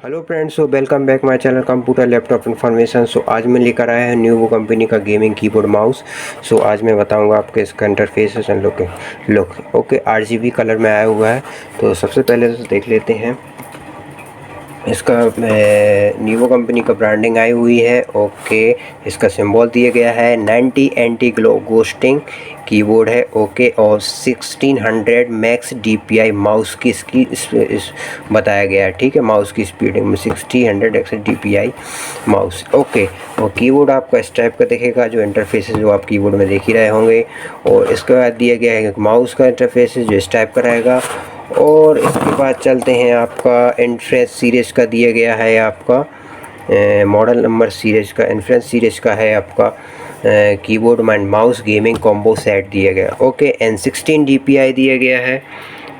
Hello friends, so welcome back my channel computer laptop information. So आज मैं लेकर आया है न्यू कंपनी का गेमिंग कीबोर्ड माउस। सो आज मैं बताऊंगा आपके इसका interface and look okay. RGB colour में आया हुआ है। तो सबसे पहले तो देख लेते हैं इसका नीवो कंपनी का ब्रांडिंग आई हुई है। ओके, इसका सिंबल दिया गया है 90 एंटी गोस्टिंग कीबोर्ड है। ओके, और 1600 मैक्स DPI माउस की इसकी इस बताया गया है। ठीक है, माउस की स्पीड में 1600 एक्स DPI माउस। ओके, और कीबोर्ड आपका इस टाइप का दिखेगा, जो इंटरफेस जो आप कीबोर्ड में देख ही रहे होंगे। और इसके बाद दिया गया है माउस का इंटरफेस जो इस टाइप का रहेगा। और इसके बाद चलते हैं आपका इन्फ्रेंस सीरीज़ का दिया गया है आपका मॉडल नंबर सीरीज़ का इन्फ्रेंस सीरीज़ का है आपका keyboard and mouse gaming combo set दिया गया। ओके, एंड 16 DPI दिया गया है।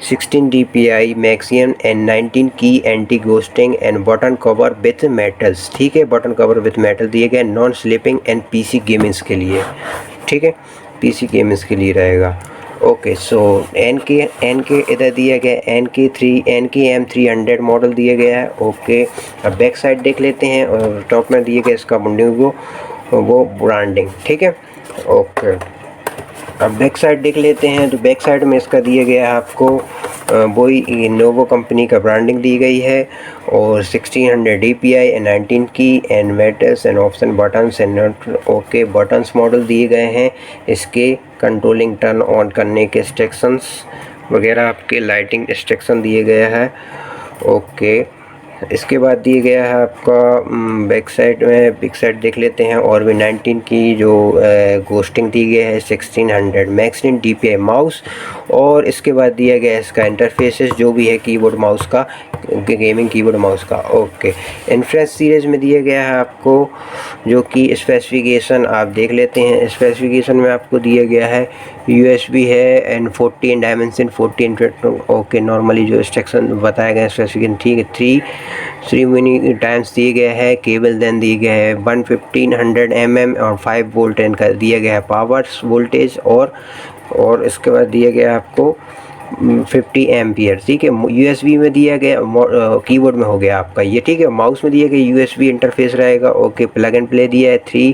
16 DPI मैक्सियम एंड 19 की anti ghosting and button cover with metals. ठीक है, बटन कवर विथ मेटल दिए गए, non slipping and PC gamings के लिए। ठीक है, PC गेमिंग्स के लिए रहेगा। ओके, सो एन के इधर दिया गया NK M300 मॉडल दिया गया है। ओके, अब बैक साइड देख लेते हैं और टॉप में दिए गए इसका वो ब्रांडिंग। ठीक है, ओके, अब बैक साइड देख लेते हैं। तो बैक साइड में इसका दिया गया है आपको वही नोवो कंपनी का ब्रांडिंग दी गई है। और 1600 DPI एंड 19 की and metals and option buttons and okay buttons model दिए गए हैं। इसके कंट्रोलिंग टर्न ऑन करने के इंस्ट्रक्शंस वगैरह आपके लाइटिंग इंस्ट्रक्शन दिए गए हैं। ओके, इसके बाद दिए गया है आपका बैक साइड देख लेते हैं। और भी 19 की जो गोस्टिंग दी गई है 1600 मैक्सिमम DPI माउस। और इसके बाद दिया गया है इसका इंटरफेसेस जो भी है कीबोर्ड माउस का, गेमिंग कीबोर्ड माउस का। ओके, इन्फ्रेंस सीरीज़ में दिया गया है आपको जो कि स्पेसिफिकेशन आप देख लेते हैं। स्पेसिफिकेशन में आपको दिया गया है USB है एंड 14 डायमेंशन 14। ओके, नॉर्मली जो इंस्ट्रक्शन बताया गया स्पेसिफिकेशन ठीक है। 3 मिनी टाइम्स दिए गए हैं। केबल देन दिए गए हैं 1500 mm और 5 वोल्ट इनका दिया गया है पावर वोल्टेज। और इसके बाद दिया गया आपको 50 एम्पियर। ठीक है, USB में दिया गया कीबोर्ड में हो गया आपका ये। ठीक है, माउस में दिया गया USB इंटरफेस रहेगा। ओके, प्लग एंड प्ले दिया है, 3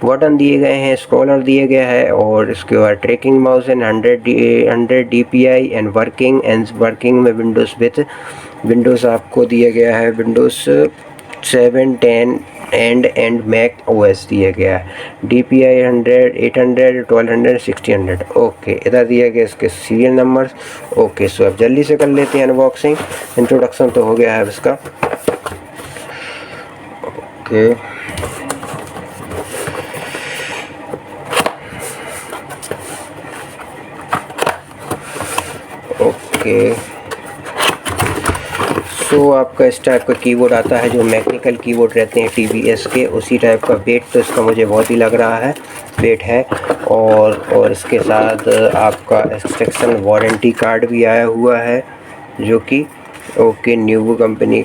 बटन दिए गए हैं, स्क्रॉलर दिया गया है। और इसके बाद tracking mouse and 100 DPI and working में विंडोज़ आपको दिया गया है विंडोज़ 7 10 एंड मैक OS दिया गया है। DPI 100 800 1200 1600। ओके, इधर दिया गया इसके सीरियल नंबर्स। ओके, सो अब जल्दी से कर लेते हैं अनबॉक्सिंग। इंट्रोडक्शन तो हो गया है इसका। ओके, ओके, तो आपका इस टाइप का कीबोर्ड आता है जो मैकेनिकल कीबोर्ड रहते हैं TVS के, उसी टाइप का। वेट तो इसका मुझे बहुत ही लग रहा है, वेट है। और इसके साथ आपका इंस्ट्रक्शन वारंटी कार्ड भी आया हुआ है जो कि ओके न्यूवो कंपनी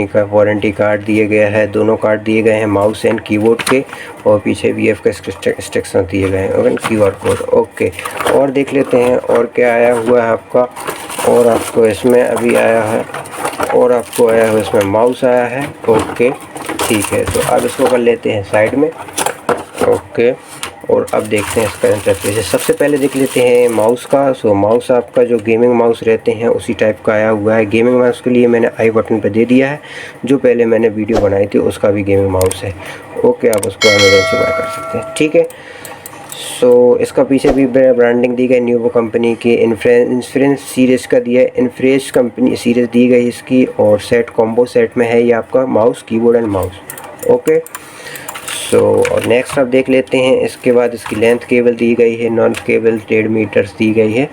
का वारंटी कार्ड दिया गया है। दोनों कार्ड दिए गए हैं माउस एंड कीबोर्ड के। और पीछे VF का इंस्ट्रक्शन दिए गए हैं और QR कोड। ओके, और देख लेते हैं और क्या आया हुआ है आपका। और आपको इसमें अभी आया है इसमें माउस आया है। ओके, ठीक है, तो अब इसको कर लेते हैं साइड में। ओके, और अब देखते हैं इसका इंटरफेस। सबसे पहले देख लेते हैं माउस का। सो माउस आपका जो गेमिंग माउस रहते हैं उसी टाइप का आया हुआ है। गेमिंग माउस के लिए मैंने आई बटन पे दे दिया है, जो पहले मैंने वीडियो बनाई थी उसका भी गेमिंग माउस है। ओके, आप उसको अमेज़न से बाय कर सकते हैं। ठीक है, सो इसका पीछे भी ब्रांडिंग दी गई न्यूवो कंपनी की। इन्फ्रेंस सीरीज़ का दिया है, इन्फ्रेंस कंपनी सीरीज़ दी गई इसकी। और सेट कॉम्बो सेट में है ये आपका mouse, keyboard and mouse. Okay, so और नेक्स्ट आप देख लेते हैं। इसके बाद इसकी लेंथ केबल दी गई है, नॉन केबल 1.5 मीटर्स दी गई है।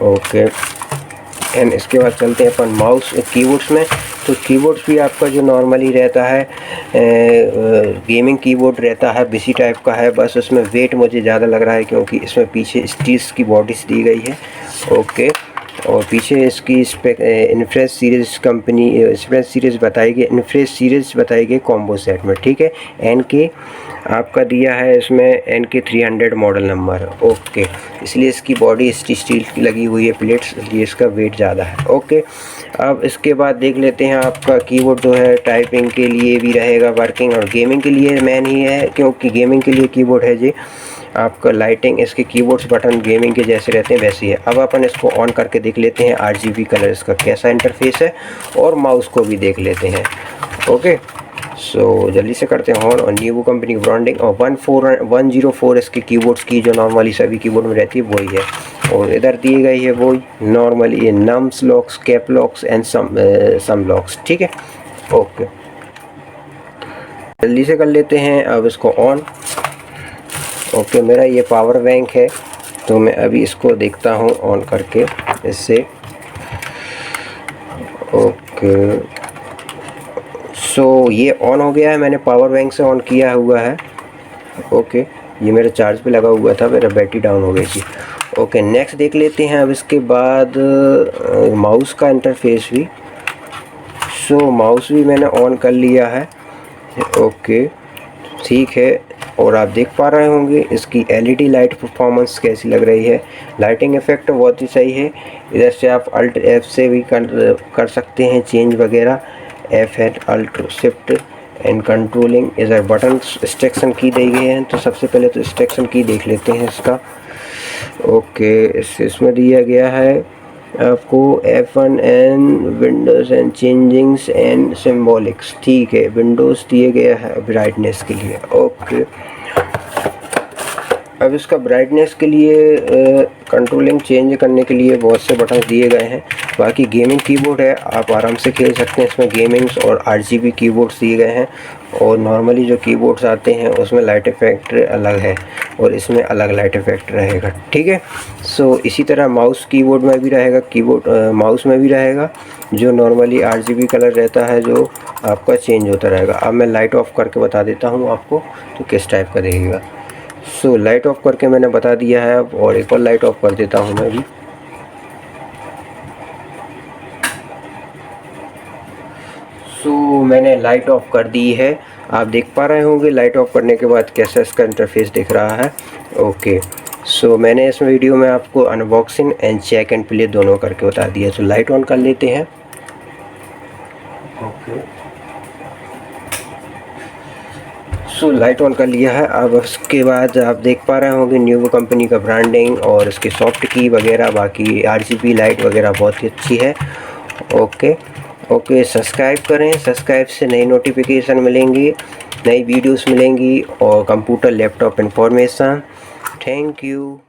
ओके, एंड इसके बाद चलते हैं अपन माउस कीबोर्ड्स में। तो कीबोर्ड्स भी आपका जो नॉर्मली रहता है गेमिंग कीबोर्ड रहता है BC टाइप का है, बस उसमें वेट मुझे ज़्यादा लग रहा है क्योंकि इसमें पीछे स्टील्स की बॉडीज दी गई है। ओके, और पीछे इसकी इन्फ्रेंस सीरीज़ बताई गई कॉम्बो सेट में। ठीक है, NK आपका दिया है इसमें NK 300 मॉडल नंबर। ओके, इसलिए इसकी बॉडी स्टील की लगी हुई है प्लेट्स, इसलिए इसका वेट ज़्यादा है। ओके, अब इसके बाद देख लेते हैं आपका कीबोर्ड जो है टाइपिंग के लिए भी रहेगा वर्किंग, और गेमिंग के लिए मेन ही है, क्योंकि गेमिंग के लिए कीबोर्ड है जी आपका लाइटिंग। इसके कीबोर्ड्स बटन गेमिंग के जैसे रहते हैं वैसे ही है। अब अपन इसको ऑन करके देख लेते हैं RGB कलर इसका कैसा इंटरफेस है, और माउस को भी देख लेते हैं। ओके, सो जल्दी से करते हैं ऑन। और न्यूवो कंपनी की ब्रांडिंग और 104 इसके कीबोर्ड्स की जो नॉर्मली सभी कीबोर्ड में रहती है वही है, और इधर दी गई है वही नॉर्मली ये nums locks, cap locks and some locks. ठीक है, ओके, जल्दी से कर लेते हैं अब इसको ऑन। ओके, मेरा ये पावर बैंक है तो मैं अभी इसको देखता हूँ ऑन करके इससे। ओके, सो ये ऑन हो गया है, मैंने पावर बैंक से ऑन किया हुआ है। ओके, ये मेरे चार्ज पे लगा हुआ था, मेरा बैटरी डाउन हो गई थी। ओके, नेक्स्ट देख लेते हैं अब इसके बाद माउस का इंटरफेस भी। सो माउस भी मैंने ऑन कर लिया है। ओके, ठीक है, और आप देख पा रहे होंगे इसकी LED लाइट परफॉर्मेंस कैसी लग रही है। लाइटिंग इफेक्ट बहुत ही सही है। इधर से आप Alt F से भी कर सकते हैं चेंज वगैरह। F है Alt Shift एंड कंट्रोलिंग। इधर बटन इंस्ट्रक्शन की दी गई हैं, तो सबसे पहले तो इंस्ट्रक्शन की देख लेते हैं इसका। ओके, इसमें दिया गया है आपको F1 and Windows and changings and symbolics. ठीक है, विंडोज़ दिए गया है ब्राइटनेस के लिए। ओके, अब इसका ब्राइटनेस के लिए कंट्रोलिंग चेंज करने के लिए बहुत से बटन दिए गए हैं। बाकी गेमिंग कीबोर्ड है, आप आराम से खेल सकते हैं इसमें। गेमिंग्स और RGB कीबोर्ड्स दिए गए हैं, और नॉर्मली जो कीबोर्ड्स आते हैं उसमें लाइट इफेक्ट अलग है और इसमें अलग लाइट इफेक्ट रहेगा। ठीक है, सो इसी तरह माउस कीबोर्ड में भी रहेगा, माउस में भी रहेगा जो नॉर्मली RGB कलर रहता है जो आपका चेंज होता रहेगा। अब मैं लाइट ऑफ करके बता देता हूँ आपको तो किस टाइप का दिखेगा। सो लाइट ऑफ करके मैंने बता दिया है अब, और एक और लाइट ऑफ कर देता हूँ मैं भी। सो मैंने लाइट ऑफ कर दी है, आप देख पा रहे होंगे लाइट ऑफ करने के बाद कैसा इसका इंटरफेस दिख रहा है। ओके, सो मैंने इस वीडियो में आपको unboxing and check and play दोनों करके बता दिया। तो लाइट ऑन कर लेते हैं। ओके, सो लाइट ऑन कर लिया है। अब उसके बाद आप देख पा रहे होंगे न्यूवो कंपनी का ब्रांडिंग और इसकी सॉफ्ट की वगैरह, बाकी RGB लाइट वगैरह बहुत ही अच्छी है। ओके, सब्सक्राइब करें, सब्सक्राइब से नई नोटिफिकेशन मिलेंगी, नई वीडियोस मिलेंगी और computer laptop information. Thank you.